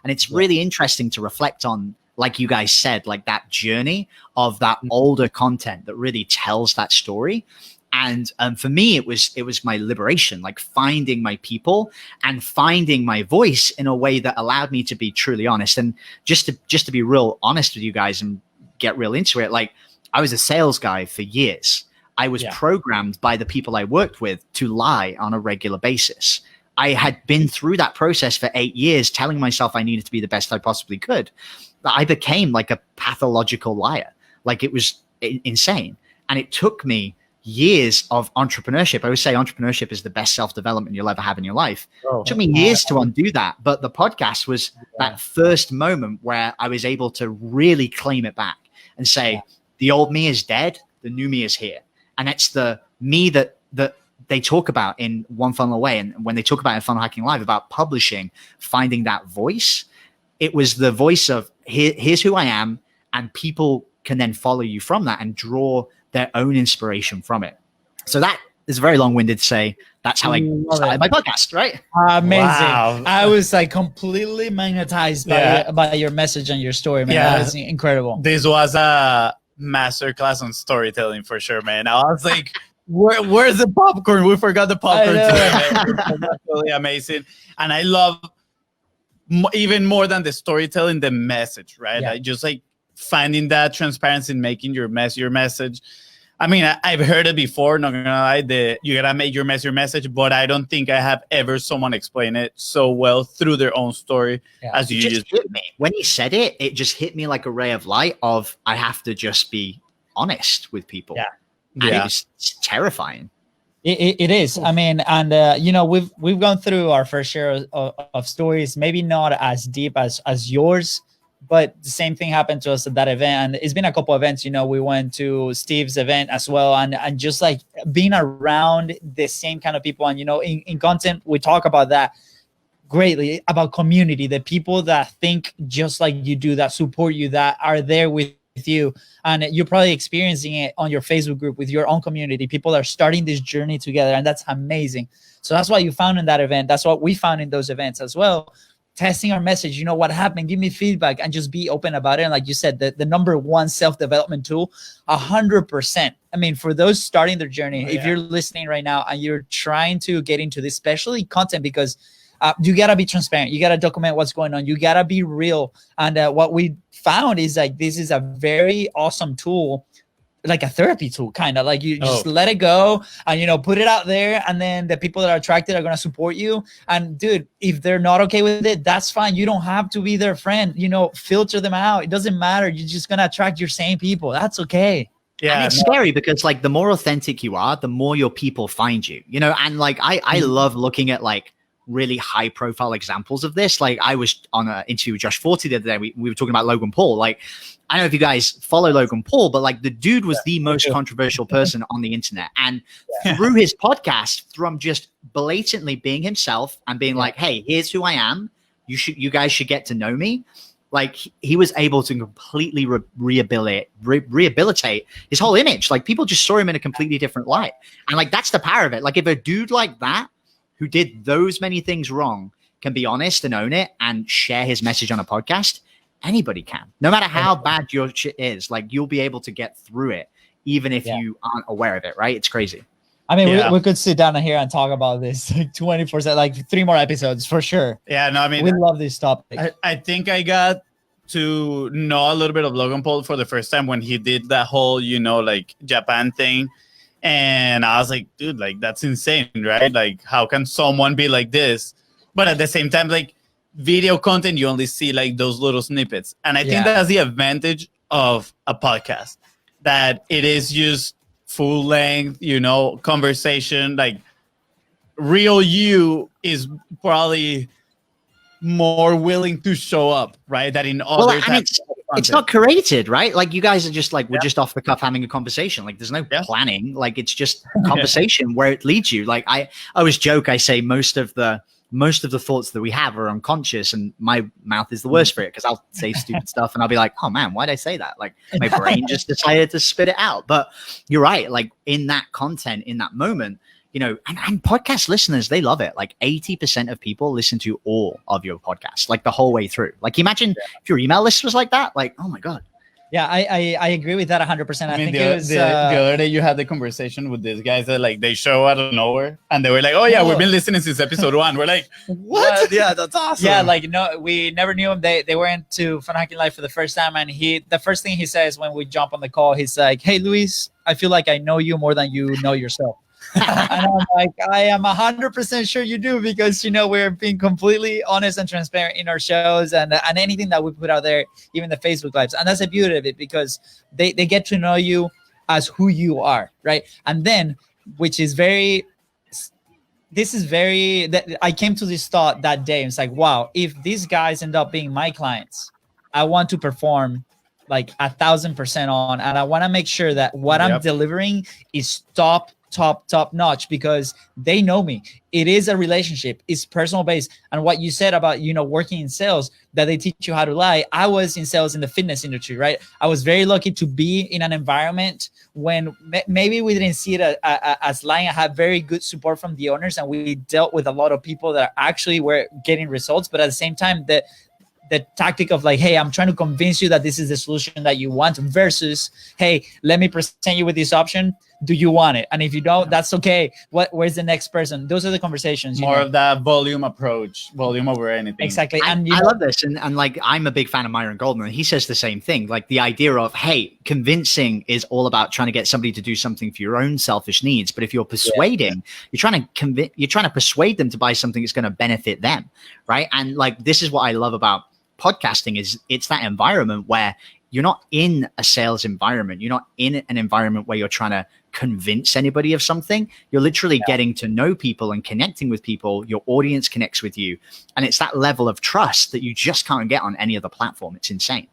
And it's really interesting to reflect on, like you guys said, like that journey of that older content that really tells that story. And for me, it was my liberation, like finding my people and finding my voice in a way that allowed me to be truly honest. And just to be real honest with you guys and get real into it, like I was a sales guy for years. I was programmed by the people I worked with to lie on a regular basis. I had been through that process for 8 years, telling myself I needed to be the best I possibly could. But I became like a pathological liar. Like it was insane. And it took me years of entrepreneurship. I always say entrepreneurship is the best self-development you'll ever have in your life. It took me years to undo that. But the podcast was that first moment where I was able to really claim it back and say, the old me is dead, the new me is here. And it's the me that they talk about in One Funnel Away. And when they talk about in Funnel Hacking Live about publishing, finding that voice, it was the voice of here's who I am. And people can then follow you from that and draw their own inspiration from it. So that is very long-winded to say that's how I started my podcast, right? Amazing. Wow. I was like completely magnetized by your message and your story, man. That was incredible. This was a masterclass on storytelling for sure, man. I was like, where's the popcorn? We forgot the popcorn today. That's really amazing. And I love even more than the storytelling, the message, right? I just like finding that transparency in making your message. I mean, I've heard it before, not gonna lie, that you gotta make your message, but I don't think I have ever someone explain it so well through their own story as you just hit me. When you said it, it just hit me like a ray of light of I have to just be honest with people. And it was terrifying. It is. I mean, and you know, we've gone through our fair share of stories, maybe not as deep as yours, but the same thing happened to us at that event. And it's been a couple events, you know, we went to Steve's event as well. And just like being around the same kind of people. And, you know, in content, we talk about that greatly, about community, the people that think just like you do, that support you, that are there with you. And you're probably experiencing it on your Facebook group with your own community. People are starting this journey together. And that's amazing. So that's what you found in that event. That's what we found in those events as well. Testing our message, you know, what happened, give me feedback, and just be open about it. And like you said, the number one self-development tool, 100%. I mean, for those starting their journey, if you're listening right now and you're trying to get into this, especially content, because you got to be transparent. You got to document what's going on. You got to be real. And what we found is like, this is a very awesome tool, like a therapy tool, kind of like you just let it go and, you know, put it out there. And then the people that are attracted are going to support you. And dude, if they're not okay with it, that's fine. You don't have to be their friend, you know, filter them out. It doesn't matter. You're just going to attract your same people. That's okay. Yeah. And it's scary because like the more authentic you are, the more your people find you, you know, and like, I love looking at like really high profile examples of this. Like I was on an interview with Josh Forty the other day. We were talking about Logan Paul. Like, I don't know if you guys follow Logan Paul, but like the dude was the most controversial person on the internet. And through his podcast, from just blatantly being himself and being like, hey, here's who I am. You guys should get to know me. Like he was able to completely rehabilitate his whole image. Like people just saw him in a completely different light. And like, that's the power of it. Like if a dude like that, who did those many things wrong, can be honest and own it and share his message on a podcast, anybody can. No matter how bad your shit is, like you'll be able to get through it, even if you aren't aware of it, right? It's crazy. I mean, we could sit down here and talk about this like 24/7, like 3 more episodes for sure. Yeah, no, I mean, we love this topic. I think I got to know a little bit of Logan Paul for the first time when he did that whole, you know, like Japan thing. And I was like, dude, like that's insane, right? Like, how can someone be like this? But at the same time, like video content, you only see like those little snippets. And I think that's the advantage of a podcast, that it is just full length, you know, conversation. Like real you is probably more willing to show up, right? That in other types of content. It's not curated, right? Like you guys are just like, we're just off the cuff having a conversation. Like there's no planning. Like it's just conversation where it leads you. Like I always joke, I say most of the thoughts that we have are unconscious, and my mouth is the worst for it because I'll say stupid stuff and I'll be like, oh man, why'd I say that? Like my brain just decided to spit it out. But you're right. Like in that content, in that moment, you know, and podcast listeners, they love it. Like 80% of people listen to all of your podcasts, like the whole way through. Like imagine if your email list was like that, like, oh my God. Yeah, I agree with that 100%. I mean, think the, it was the other day you had the conversation with these guys that like they show out of nowhere and they were like, "Oh yeah, we've been listening since episode 1." We're like, "What? Yeah, that's awesome." Yeah, like no, we never knew him. They went to Fun Hacking Life for the first time, and the first thing he says when we jump on the call, he's like, "Hey, Luis, I feel like I know you more than you know yourself." And I'm like, I am 100% sure you do, because you know we're being completely honest and transparent in our shows and anything that we put out there, even the Facebook lives, and that's the beauty of it, because they get to know you as who you are, right? And then, which is very, that I came to this thought that day. It's like, wow, if these guys end up being my clients, I want to perform like 1,000% on, and I want to make sure that what I'm delivering is top notch, because they know me. It is a relationship, it's personal based. And what you said about, you know, working in sales, that they teach you how to lie. I was in sales in the fitness industry, right? I was very lucky to be in an environment when maybe we didn't see it as lying. I had very good support from the owners, and we dealt with a lot of people that actually were getting results. But at the same time, the tactic of like, hey, I'm trying to convince you that this is the solution that you want, versus, hey, let me present you with this option. Do you want it? And if you don't, that's okay. Where's the next person? Those are the conversations. More of that volume approach, volume over anything. Exactly. And I love this. And like, I'm a big fan of Myron Goldman, and he says the same thing. Like the idea of, hey, convincing is all about trying to get somebody to do something for your own selfish needs. But if you're persuading, you're trying to persuade them to buy something that's going to benefit them. Right. And like, this is what I love about podcasting, is it's that environment where you're not in a sales environment. You're not in an environment where you're trying to convince anybody of something. You're literally getting to know people and connecting with people. Your audience connects with you. And it's that level of trust that you just can't get on any other platform. It's insane.